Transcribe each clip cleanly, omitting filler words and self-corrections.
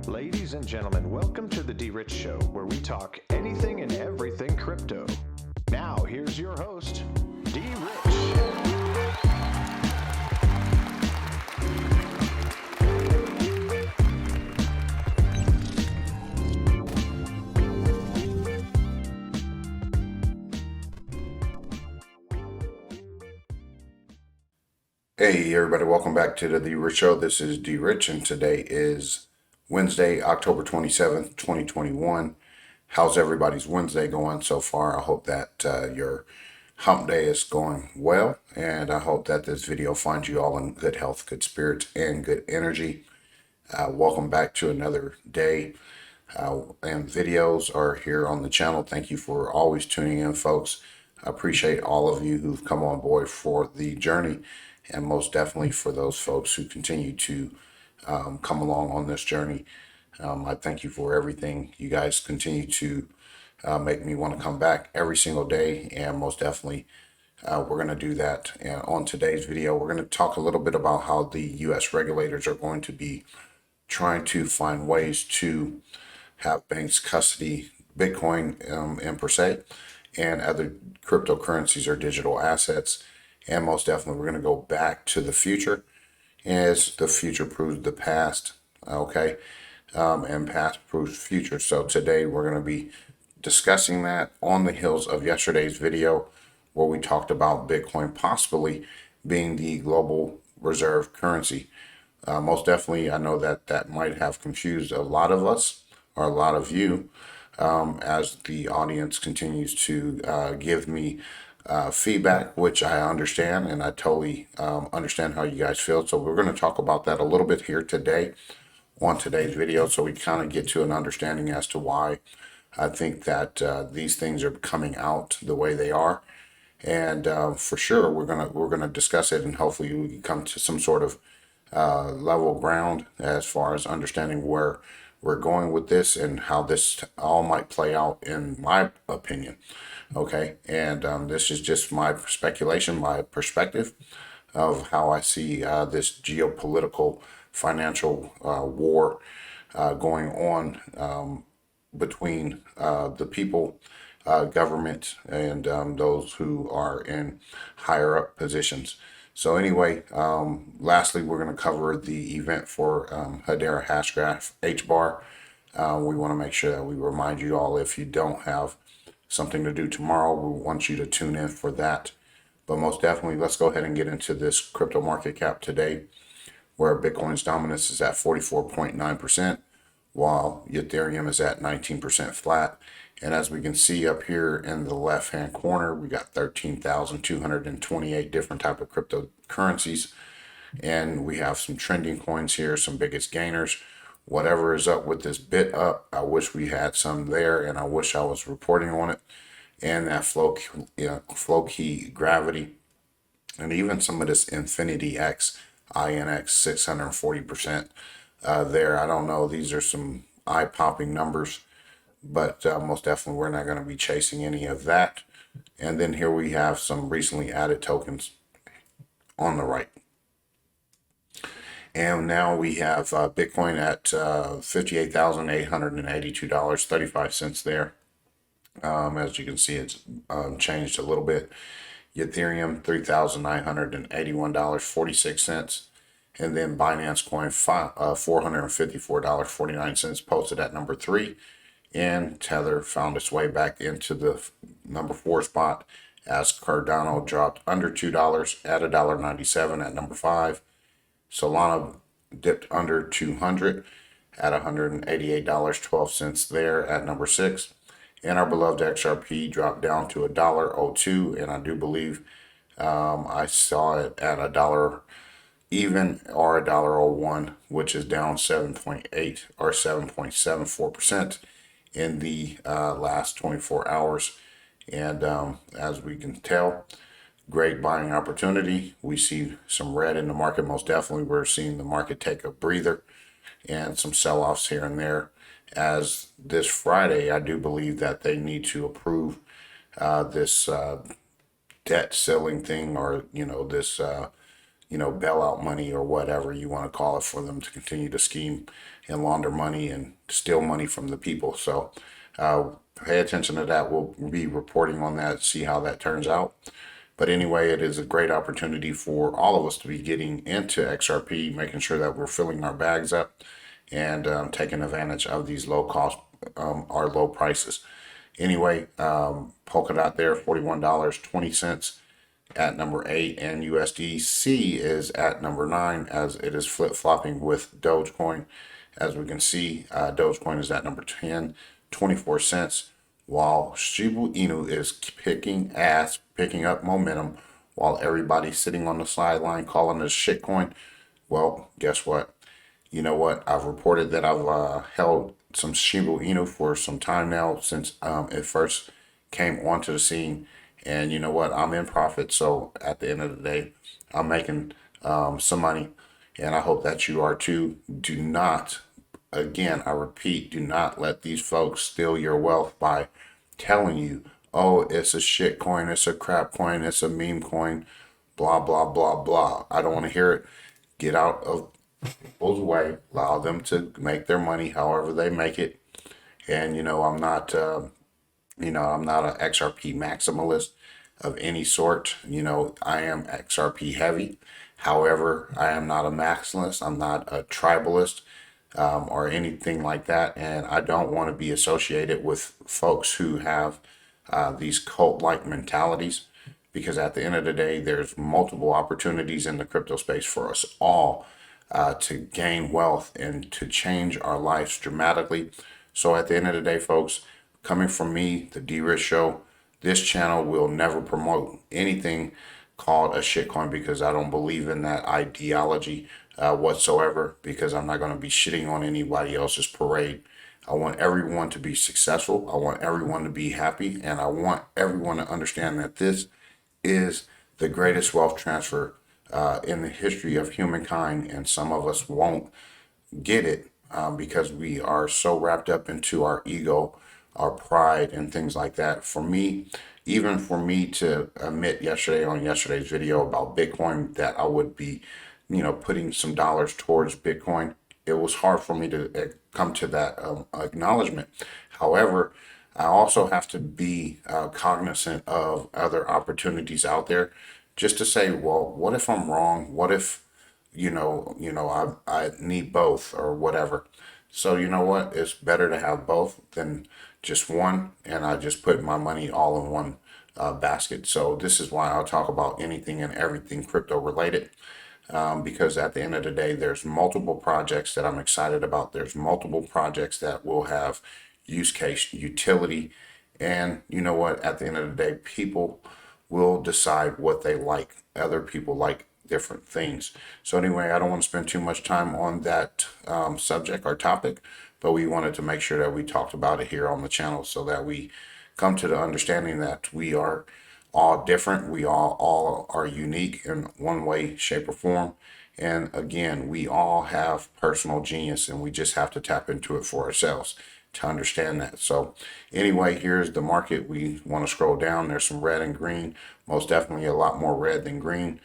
Ladies and gentlemen, welcome to the DRich Show, where we talk anything and everything crypto. Now, here's your host, DRich. Hey everybody, welcome back to the DRich Show. This is DRich and today is Wednesday, October 27th, 2021. How's everybody's Wednesday going so far? I hope that your hump day is going well, and I hope that this video finds you all in good health, good spirits, and good energy. Welcome back to another day, and videos are here on the channel. Thank you for always tuning in, folks. I appreciate all of you who've come on board for the journey, and most definitely for those folks who continue to come along on this journey. I thank you for everything. You guys continue to make me want to come back every single day, and most definitely we're going to do that. And on today's video, we're going to talk a little bit about how the U.S. regulators are going to be trying to find ways to have banks custody Bitcoin and per se, and other cryptocurrencies or digital assets. And most definitely, we're going to go back to the future as the future proves the past, okay? And past proves future. So today we're going to be discussing that on the heels of yesterday's video where we talked about Bitcoin possibly being the global reserve currency. Most definitely, I know that that might have confused a lot of us or a lot of you as the audience continues to give me feedback, which I understand, and I totally understand how you guys feel. So we're going to talk about that a little bit here today on today's video, so we kind of get to an understanding as to why I think that these things are coming out the way they are. And for sure, we're gonna discuss it, and hopefully we can come to some sort of level ground as far as understanding where we're going with this and how this all might play out, in my opinion. Okay, and this is just my speculation, my perspective of how I see this geopolitical financial war going on between the people, government, and those who are in higher up positions. So anyway, lastly, we're going to cover the event for Hedera Hashgraph HBAR. We want to make sure that we remind you all, if you don't have something to do tomorrow, we want you to tune in for that. But most definitely, let's go ahead and get into this crypto market cap today, where Bitcoin's dominance is at 44.9%, while Ethereum is at 19% flat. And as we can see up here in the left-hand corner, we got 13,228 different type of cryptocurrencies. And we have some trending coins here, some biggest gainers. Whatever is up with this bit up, I wish we had some there, and I wish I was reporting on it. And that flow key gravity, and even some of this Infinity X, INX 640% there. I don't know. These are some eye-popping numbers, but most definitely we're not going to be chasing any of that. And then here we have some recently added tokens on the right. And now we have Bitcoin at $58,882.35 there. As you can see, it's changed a little bit. Ethereum, $3,981.46. And then Binance Coin, $454.49, posted at number 3. And Tether found its way back into the number 4 spot, as Cardano dropped under $2 at $1.97 at number 5. Solana dipped under 200 at $188.12 there at number 6. And our beloved XRP dropped down to $1.02, and I do believe I saw it at $1 even or $1.01, which is down 7.8 or 7.74% in the last 24 hours. And as we can tell, great buying opportunity. We see some red in the market. Most definitely, we're seeing the market take a breather and some sell-offs here and there. As this Friday, I do believe that they need to approve this debt ceiling thing, or this bailout money or whatever you want to call it for them to continue to scheme and launder money and steal money from the people. So pay attention to that. We'll be reporting on that, see how that turns out. But anyway, it is a great opportunity for all of us to be getting into XRP, making sure that we're filling our bags up and taking advantage of these low cost or low prices. Anyway, Polkadot there, $41.20 at number 8, and USDC is at number 9 as it is flip-flopping with Dogecoin. As we can see, Dogecoin is at number 10, 24 cents, while Shiba Inu is picking up momentum, while everybody's sitting on the sideline calling this shitcoin. Well, guess what? You know what? I've reported that I've held some Shiba Inu for some time now since it first came onto the scene. And you know what? I'm in profit. So at the end of the day, I'm making some money. And I hope that you are too. Do not, again, I repeat, do not let these folks steal your wealth by telling you, oh, it's a shit coin, it's a crap coin, it's a meme coin, blah, blah, blah, blah. I don't want to hear it. Get out of people's way. Allow them to make their money however they make it. And, I'm not, I'm not an XRP maximalist of any sort. I am XRP heavy. However, I am not a maximalist. I'm not a tribalist or anything like that. And I don't want to be associated with folks who have these cult-like mentalities, because at the end of the day, there's multiple opportunities in the crypto space for us all to gain wealth and to change our lives dramatically. So at the end of the day, folks, coming from me, the DRich Show, this channel will never promote anything called a shitcoin, because I don't believe in that ideology whatsoever, because I'm not going to be shitting on anybody else's parade. I want everyone to be successful. I want everyone to be happy. And I want everyone to understand that this is the greatest wealth transfer in the history of humankind. And some of us won't get it because we are so wrapped up into our ego, our pride, and things like that. For me, even for me to admit yesterday on yesterday's video about Bitcoin that I would be, putting some dollars towards Bitcoin, it was hard for me to come to that acknowledgement. However, I also have to be cognizant of other opportunities out there, just to say, well, what if I'm wrong? What if, I need both or whatever. So you know what? It's better to have both than just one. And I just put my money all in one basket. So this is why I'll talk about anything and everything crypto related. Because at the end of the day, there's multiple projects that I'm excited about. There's multiple projects that will have use case, utility. And you know what? At the end of the day, people will decide what they like. Other people like different things. So anyway, I don't want to spend too much time on that subject or topic, but we wanted to make sure that we talked about it here on the channel so that we come to the understanding that we are all different. We all are unique in one way, shape, or form. And again, we all have personal genius, and we just have to tap into it for ourselves to understand that. So anyway, here's the market. We want to scroll down. There's some red and green, most definitely a lot more red than green.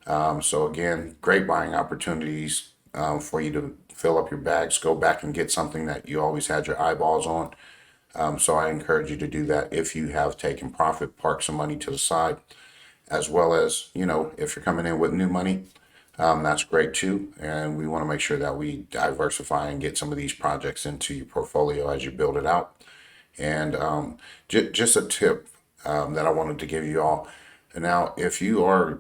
So again, great buying opportunities for you to fill up your bags, go back and get something that you always had your eyeballs on. So I encourage you to do that. If you have taken profit, park some money to the side, as well as, if you're coming in with new money, that's great too. And we want to make sure that we diversify and get some of these projects into your portfolio as you build it out. And just a tip that I wanted to give you all. Now, if you are,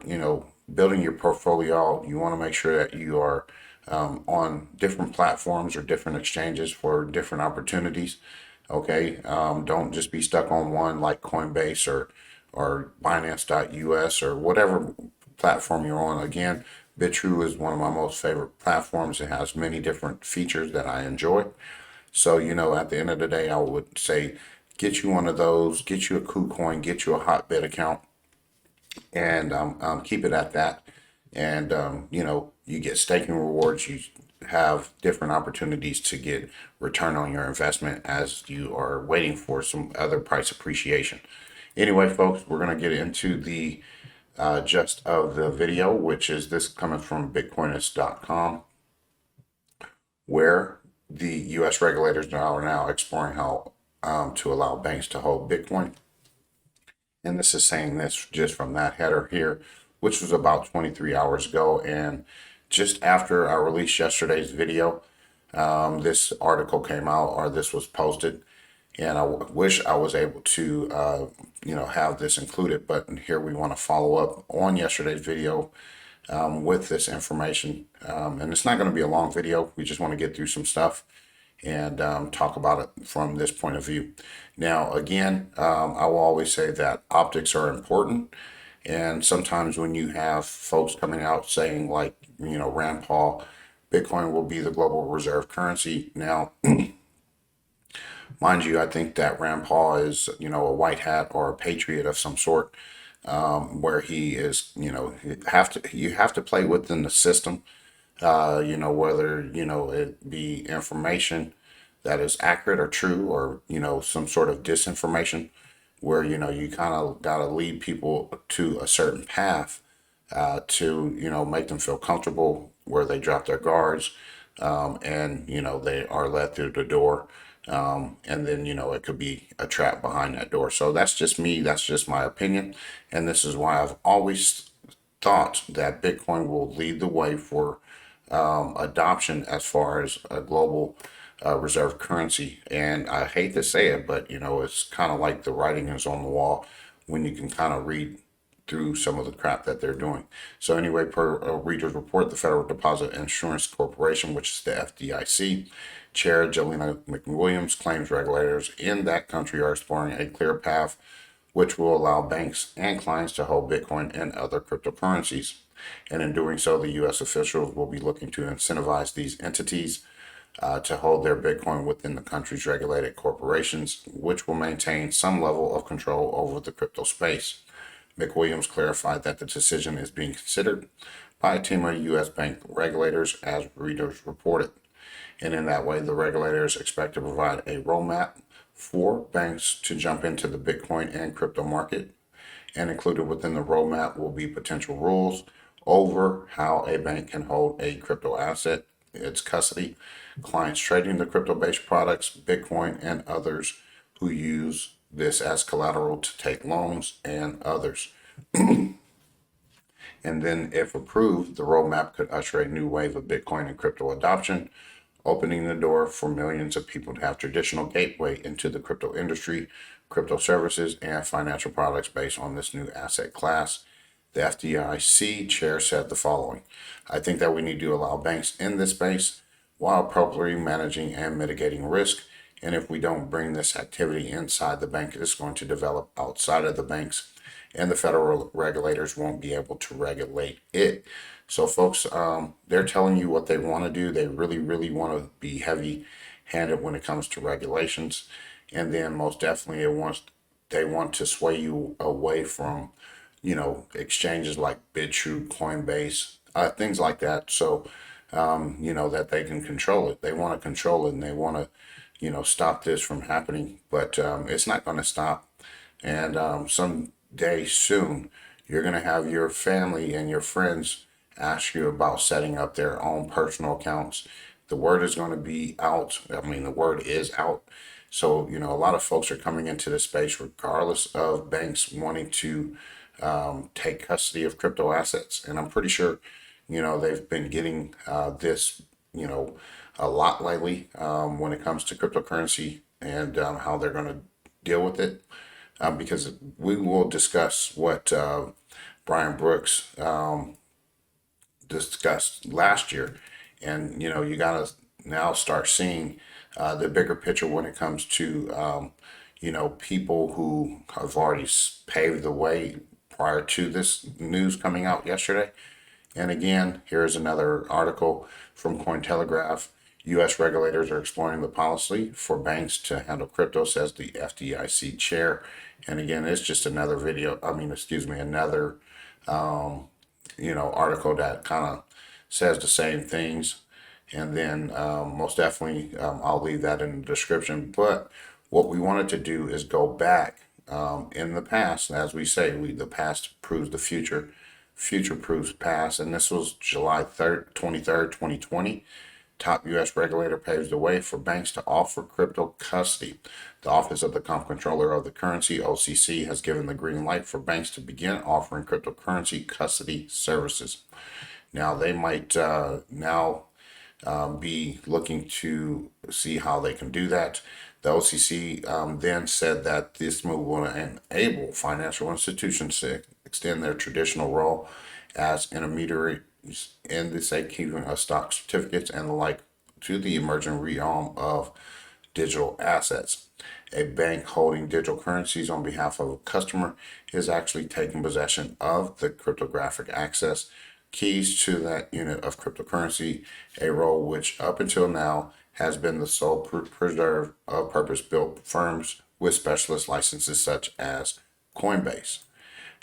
building your portfolio, you want to make sure that you are on different platforms or different exchanges for different opportunities. Okay, don't just be stuck on one like Coinbase or Binance.us or whatever platform you're on. Again, BitTrue is one of my most favorite platforms. It has many different features that I enjoy. So, at the end of the day, I would say get you one of those, get you a KuCoin, get you a Hotbit account, and keep it at that. And, you get staking rewards. You have different opportunities to get return on your investment as you are waiting for some other price appreciation. Anyway, folks, we're going to get into the just of the video, which is this coming from Bitcoinist.com, where the U.S. regulators are now exploring how to allow banks to hold Bitcoin. And this is saying this just from that header here, which was about 23 hours ago. And just after I released yesterday's video, this article came out, or this was posted. And I wish I was able to, have this included, but here we want to follow up on yesterday's video with this information. And it's not going to be a long video. We just want to get through some stuff and talk about it from this point of view. Now, again, I will always say that optics are important. And sometimes when you have folks coming out saying, like, Rand Paul, Bitcoin will be the global reserve currency. Now, mind you, I think that Rand Paul is, a white hat or a patriot of some sort, where he is, you have to play within the system, whether, it be information that is accurate or true, or, some sort of disinformation where, you kind of got to lead people to a certain path, to, make them feel comfortable where they drop their guards, and, they are led through the door. And then, it could be a trap behind that door. So that's just me. That's just my opinion. And this is why I've always thought that Bitcoin will lead the way for adoption as far as a global reserve currency. And I hate to say it, but, it's kind of like the writing is on the wall when you can kind of read through some of the crap that they're doing. So anyway, per Reader's Report, the Federal Deposit Insurance Corporation, which is the FDIC, Chair Jelena McWilliams claims regulators in that country are exploring a clear path which will allow banks and clients to hold Bitcoin and other cryptocurrencies. And in doing so, the U.S. officials will be looking to incentivize these entities to hold their Bitcoin within the country's regulated corporations, which will maintain some level of control over the crypto space. McWilliams clarified that the decision is being considered by a team of U.S. bank regulators, as Reuters reported. And in that way, the regulators expect to provide a roadmap for banks to jump into the Bitcoin and crypto market. And included within the roadmap will be potential rules over how a bank can hold a crypto asset, its custody, clients trading the crypto-based products, Bitcoin, and others who use this as collateral to take loans, and others. And then, if approved, the roadmap could usher a new wave of Bitcoin and crypto adoption, opening the door for millions of people to have traditional gateway into the crypto industry, crypto services, and financial products based on this new asset class. The FDIC chair said the following: I think that we need to allow banks in this space while appropriately managing and mitigating risk. And if we don't bring this activity inside the bank, it's going to develop outside of the banks, and the federal regulators won't be able to regulate it. So, folks, they're telling you what they want to do. They really, really want to be heavy-handed when it comes to regulations, and then most definitely they want to sway you away from, exchanges like BitTrue, Coinbase, things like that. So, that they can control it. They want to control it, and they want to, stop this from happening. But it's not going to stop. And someday soon, you're going to have your family and your friends ask you about setting up their own personal accounts. The word is going to be out. I mean, the word is out. So, a lot of folks are coming into this space regardless of banks wanting to take custody of crypto assets. And I'm pretty sure, they've been getting this, a lot lately when it comes to cryptocurrency and how they're going to deal with it. Because we will discuss what Brian Brooks discussed last year. And, you got to now start seeing the bigger picture when it comes to, people who have already paved the way prior to this news coming out yesterday. And again, here's another article from Cointelegraph. U.S. regulators are exploring the policy for banks to handle crypto, says the FDIC chair. And again, it's just another another article that kind of says the same things. And then most definitely, I'll leave that in the description. But what we wanted to do is go back in the past, as we say, the past proves the future, future proves past, and this was July 23rd, 2020. Top U.S. regulator paves the way for banks to offer crypto custody. The Office of the Comptroller of the Currency, OCC, has given the green light for banks to begin offering cryptocurrency custody services. Now, they might be looking to see how they can do that. The OCC then said that this move will enable financial institutions to extend their traditional role as intermediaries in the safekeeping of stock certificates and the like to the emerging realm of digital assets. A bank holding digital currencies on behalf of a customer is actually taking possession of the cryptographic access keys to that unit of cryptocurrency, a role which up until now has been the sole preserve of purpose-built firms with specialist licenses such as Coinbase.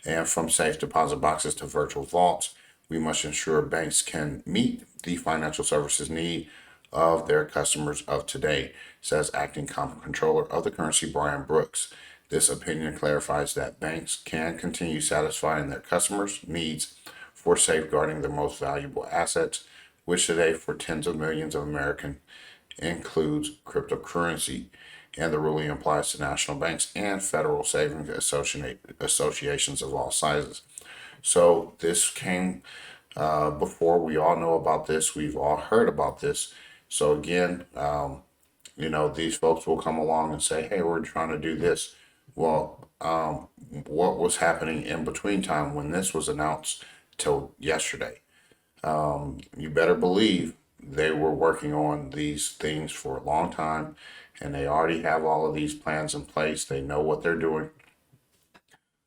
And from safe deposit boxes to virtual vaults, we must ensure banks can meet the financial services need of their customers of today, says Acting Comptroller of the Currency Brian Brooks. This opinion clarifies that banks can continue satisfying their customers' needs for safeguarding their most valuable assets, which today for tens of millions of Americans includes cryptocurrency, and the ruling applies to national banks and federal savings associations of all sizes. So this came before. We all know about this. We've all heard about this. So again, these folks will come along and say, hey, we're trying to do this. Well, what was happening in between time when this was announced till yesterday? You better believe they were working on these things for a long time, and they already have all of these plans in place. They know what they're doing.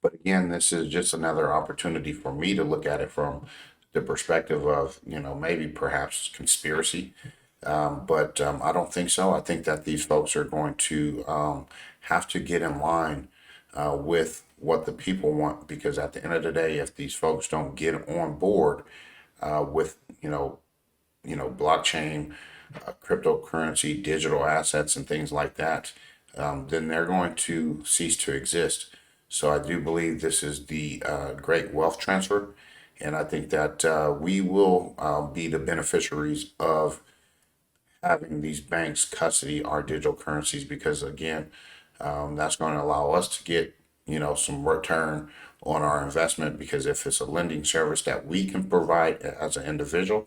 But again, this is just another opportunity for me to look at it from the perspective of, maybe perhaps conspiracy. But I don't think so. I think that these folks are going to have to get in line with what the people want, because at the end of the day, if these folks don't get on board with, blockchain, cryptocurrency, digital assets, and things like that, then they're going to cease to exist. So I do believe this is the great wealth transfer, and I think that we will be the beneficiaries of having these banks custody our digital currencies, because again, that's going to allow us to get some return on our investment, because if it's a lending service that we can provide as an individual,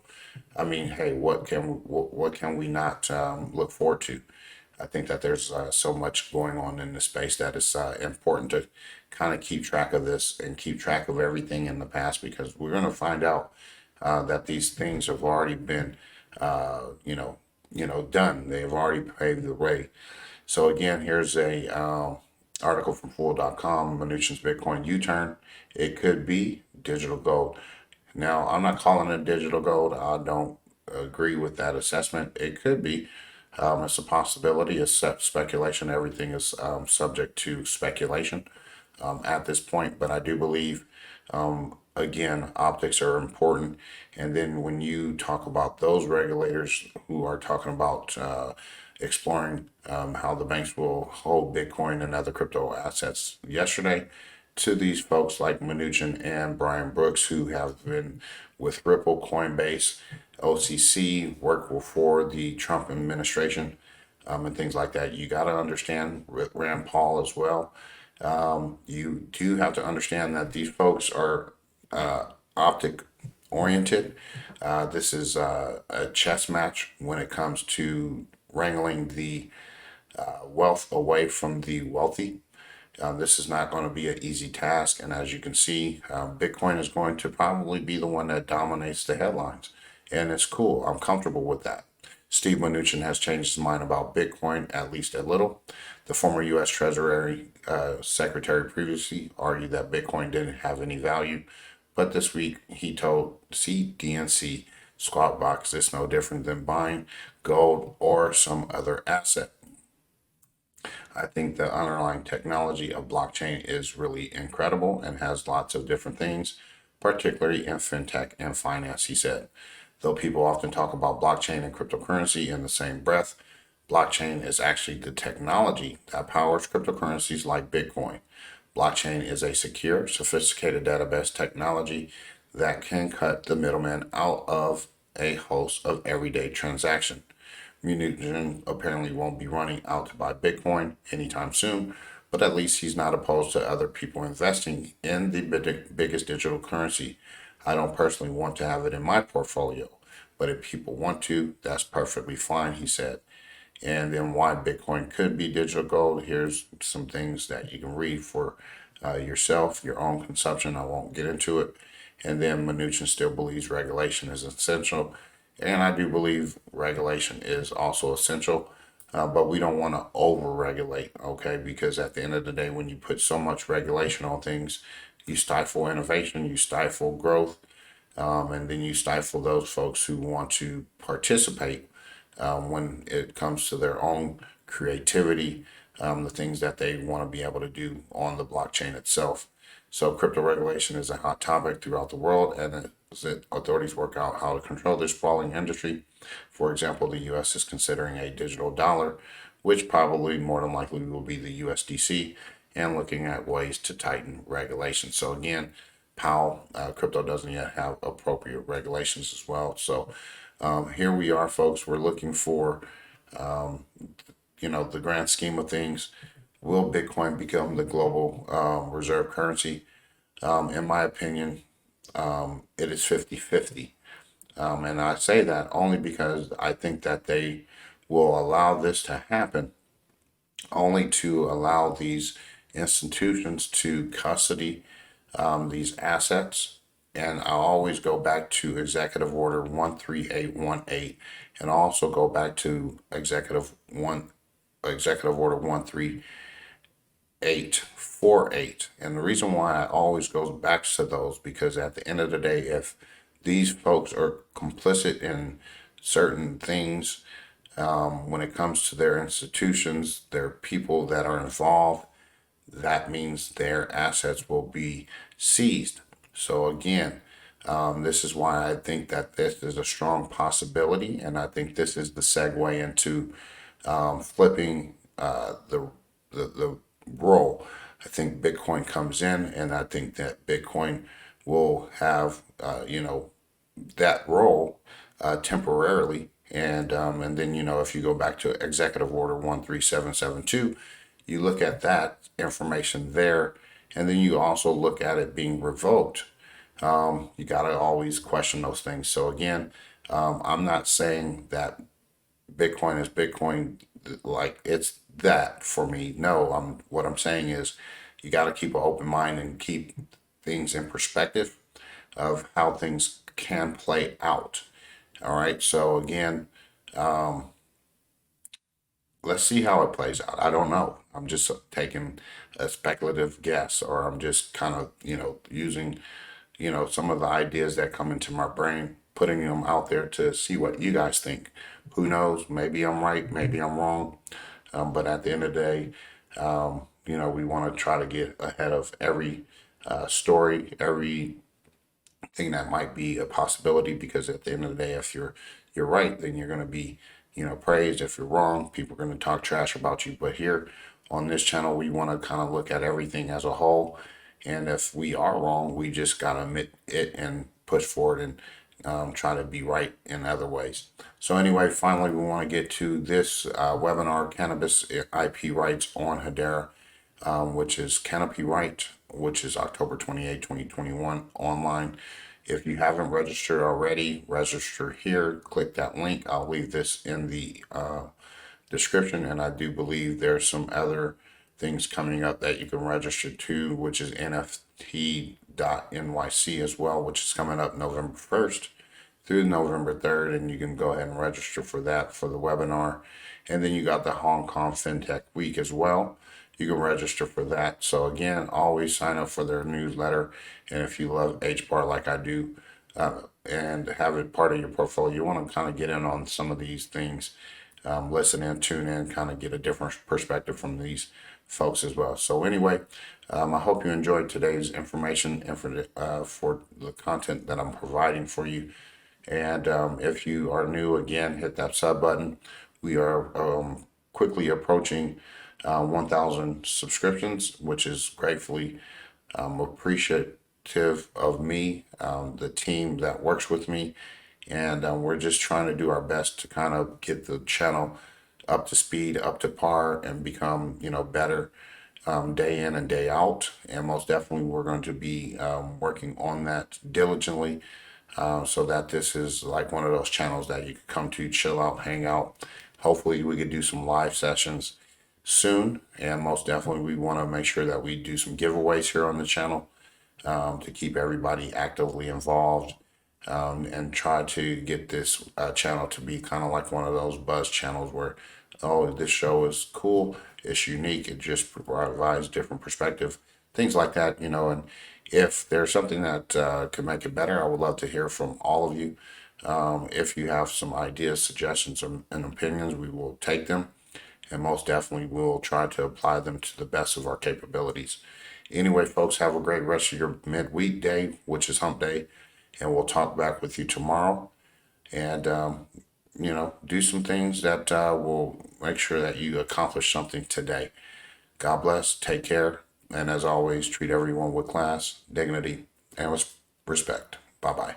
I mean, hey, what can we not look forward to? I think that there's so much going on in the space that is important to kind of keep track of this and keep track of everything in the past, because we're going to find out that these things have already been done. They've already paved the way. So again, here's a article from Fool.com, Mnuchin's Bitcoin U-turn. It could be digital gold. Now, I'm not calling it digital gold. I don't agree with that assessment. It could be. It's a possibility. It's speculation. Everything is subject to speculation at this point. But I do believe, again, optics are important. And then when you talk about those regulators who are talking about exploring how the banks will hold Bitcoin and other crypto assets yesterday, to these folks like Mnuchin and Brian Brooks, who have been with Ripple, Coinbase, OCC, work for the Trump administration, and things like that. You got to understand Rand Paul as well. You do have to understand that these folks are optic oriented. This is a chess match when it comes to wrangling the wealth away from the wealthy. This is not going to be an easy task, and as you can see, Bitcoin is going to probably be the one that dominates the headlines, and it's cool. I'm comfortable with that. Steve Mnuchin has changed his mind about Bitcoin, at least a little. The former U.S. Treasury Secretary previously argued that Bitcoin didn't have any value, but this week he told CDNC Squawk Box it's no different than buying gold or some other asset. I think the underlying technology of blockchain is really incredible and has lots of different things, particularly in fintech and finance, he said. Though people often talk about blockchain and cryptocurrency in the same breath, Blockchain is actually the technology that powers cryptocurrencies like Bitcoin. Blockchain is a secure, sophisticated database technology that can cut the middleman out of a host of everyday transactions. Mnuchin apparently won't be running out to buy Bitcoin anytime soon, but at least he's not opposed to other people investing in the biggest digital currency. I don't personally want to have it in my portfolio, but if people want to, that's perfectly fine, he said. And then why Bitcoin could be digital gold. Here's some things that you can read for yourself, your own consumption. I won't get into it. And then Mnuchin still believes regulation is essential. And I do believe regulation is also essential, but we don't want to over-regulate, okay? Because at the end of the day, when you put so much regulation on things, you stifle innovation, you stifle growth, and then you stifle those folks who want to participate when it comes to their own creativity, the things that they want to be able to do on the blockchain itself. So crypto regulation is a hot topic throughout the world, and as authorities work out how to control this sprawling industry. For example, the U.S. is considering a digital dollar, which probably more than likely will be the USDC, and looking at ways to tighten regulations. So again, Powell, crypto doesn't yet have appropriate regulations as well. So here we are, folks. We're looking for, the grand scheme of things. Will Bitcoin become the global reserve currency? In my opinion, it is 50-50. And I say that only because I think that they will allow this to happen only to allow these institutions to custody these assets. And I always go back to Executive Order 13818, and also go back to Executive Order 13848. And the reason why I always goes back to those, because at the end of the day, if these folks are complicit in certain things, when it comes to their institutions, their people that are involved, that means their assets will be seized. So again, this is why I think that this is a strong possibility, and I think this is the segue into flipping the role. I think Bitcoin comes in, and I think that Bitcoin will have that role temporarily, and then if you go back to Executive Order 13772, you look at that information there, and then you also look at it being revoked. You got to always question those things. So again, I'm not saying that Bitcoin is Bitcoin like it's that for me. No, what I'm saying is you got to keep an open mind and keep things in perspective of how things can play out. All right. So again, let's see how it plays out. I don't know. I'm just taking a speculative guess, or I'm just kind of, using, some of the ideas that come into my brain, putting them out there to see what you guys think. Who knows? Maybe I'm right. Maybe I'm wrong. But at the end of the day, we want to try to get ahead of every story, every thing that might be a possibility, because at the end of the day, if you're right, then you're going to be praised. If you're wrong, people are going to talk trash about you. But here on this channel, we want to kind of look at everything as a whole, and if we are wrong, we just got to admit it and push forward and try to be right in other ways. So anyway, finally, we want to get to this webinar, Cannabis IP Rights on Hedera, which is Canopy Right, which is October 28, 2021, online. If you haven't registered already, register here. Click that link. I'll leave this in the description, and I do believe there's some other things coming up that you can register to, which is NFT.nyc as well, which is coming up November 1st through November 3rd, and you can go ahead and register for that for the webinar. And then you got the Hong Kong FinTech Week as well. You can register for that. So again, always sign up for their newsletter. And if you love HBAR like I do, and have it part of your portfolio, you want to kind of get in on some of these things, listen in, tune in, kind of get a different perspective from these folks as well. So anyway, I hope you enjoyed today's information and for the content that I'm providing for you. And if you are new, again, hit that sub button. We are quickly approaching 1,000 subscriptions, which is gratefully appreciative of me, the team that works with me, and we're just trying to do our best to kind of get the channel up to speed, up to par, and become better day in and day out. And most definitely, we're going to be working on that diligently, so that this is like one of those channels that you can come to, chill out, hang out. Hopefully, we could do some live sessions soon, and most definitely, we want to make sure that we do some giveaways here on the channel to keep everybody actively involved, and try to get this channel to be kind of like one of those buzz channels where, oh, this show is cool, it's unique, it just provides different perspective, things like that, and if there's something that could make it better, I would love to hear from all of you. If you have some ideas, suggestions, and opinions, we will take them, and most definitely we'll try to apply them to the best of our capabilities. Anyway, folks, have a great rest of your midweek day, which is hump day, and we'll talk back with you tomorrow, and do some things that will make sure that you accomplish something today. God bless, take care, and as always, treat everyone with class, dignity, and respect. Bye-bye.